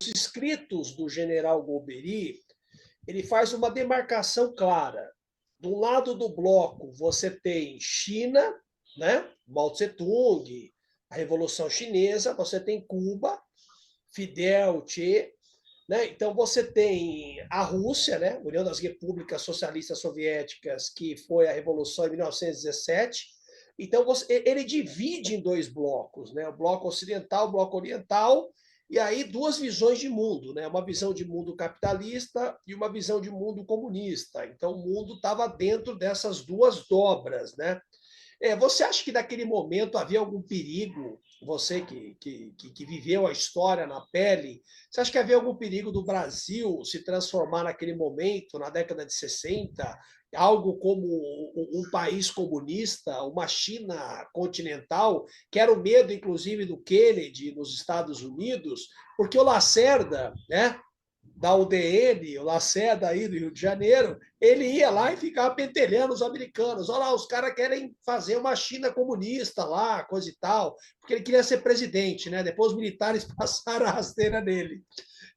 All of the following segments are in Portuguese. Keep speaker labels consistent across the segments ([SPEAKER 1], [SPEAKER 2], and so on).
[SPEAKER 1] os escritos do general Golbery, ele faz uma demarcação clara. Do lado do bloco, você tem China, né? Mao Tse-tung, a Revolução Chinesa, você tem Cuba, Fidel, Che, né? Então você tem a Rússia, né? União das Repúblicas Socialistas Soviéticas, que foi a Revolução em 1917. Então ele divide em dois blocos, né? O bloco ocidental, o bloco oriental, e aí duas visões de mundo, né? Uma visão de mundo capitalista e uma visão de mundo comunista. Então o mundo estava dentro dessas duas dobras, né? Você acha que naquele momento havia algum perigo, você que viveu a história na pele, você acha que havia algum perigo do Brasil se transformar naquele momento, na década de 60, algo como um país comunista, uma China continental, que era o medo, inclusive, do Kennedy nos Estados Unidos, porque o Lacerda, né, da UDN, o Lacerda aí do Rio de Janeiro, ele ia lá e ficava pentelhando os americanos. Olha lá, os caras querem fazer uma China comunista lá, coisa e tal, porque ele queria ser presidente, né? Depois os militares passaram a rasteira nele.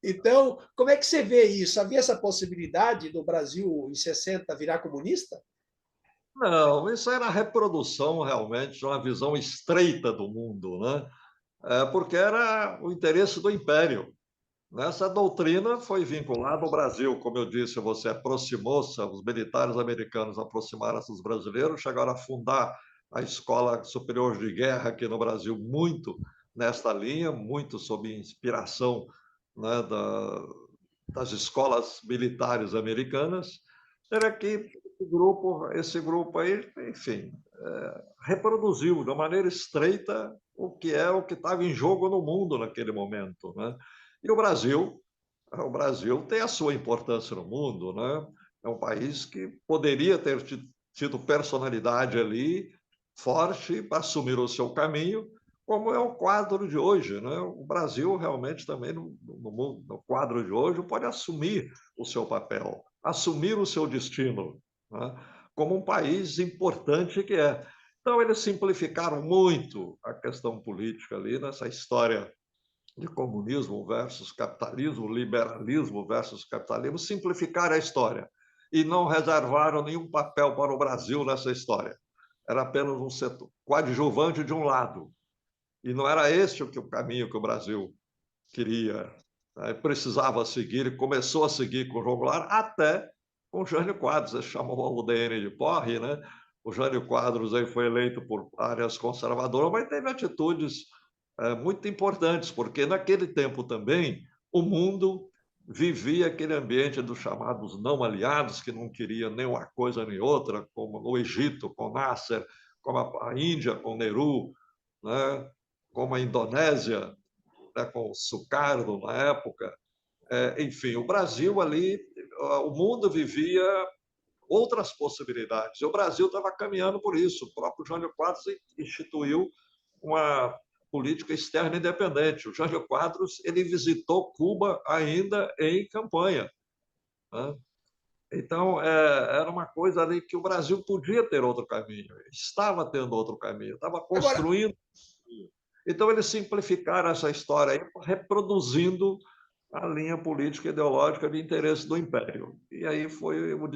[SPEAKER 1] Então, como é que você vê isso? Havia essa possibilidade do Brasil, em 60, virar comunista?
[SPEAKER 2] Não, isso era a reprodução realmente de uma visão estreita do mundo, né? Porque era o interesse do império. Essa doutrina foi vinculada ao Brasil, como eu disse, você aproximou-se, os militares americanos aproximaram-se dos brasileiros, chegaram a fundar a Escola Superior de Guerra aqui no Brasil, muito nesta linha, muito sob inspiração, né, das escolas militares americanas. Era que esse grupo aí, enfim, reproduziu de uma maneira estreita o que estava em jogo no mundo naquele momento, né? E o Brasil tem a sua importância no mundo, né? É um país que poderia ter tido personalidade ali forte para assumir o seu caminho, como é o quadro de hoje, né? O Brasil realmente também no quadro de hoje pode assumir o seu papel, assumir o seu destino, né? Como um país importante que é. Então eles simplificaram muito a questão política ali nessa história de comunismo versus capitalismo, liberalismo versus capitalismo, simplificaram a história e não reservaram nenhum papel para o Brasil nessa história. Era apenas um setor coadjuvante de um lado. E não era este o caminho que o Brasil queria, né, precisava seguir, e começou a seguir com o João Goulart, até com o Jânio Quadros, ele chamou a UDN de porre, né? O Jânio Quadros aí foi eleito por áreas conservadoras, mas teve atitudes muito importantes, porque naquele tempo também o mundo vivia aquele ambiente dos chamados não aliados, que não queria nem uma coisa nem outra, como o Egito com Nasser, como a Índia com Nehru, né? Como a Indonésia, né? Com Sukarno na época. Enfim, o Brasil ali, o mundo vivia outras possibilidades. E o Brasil estava caminhando por isso. O próprio Jânio Quadros instituiu uma política externa independente. O Jânio Quadros ele visitou Cuba ainda em campanha, né? Então, era uma coisa ali que o Brasil podia ter outro caminho, estava tendo outro caminho, estava
[SPEAKER 1] Agora,
[SPEAKER 2] construindo. Então, eles simplificaram essa história aí, reproduzindo a linha política e ideológica de interesse do Império. E aí foi o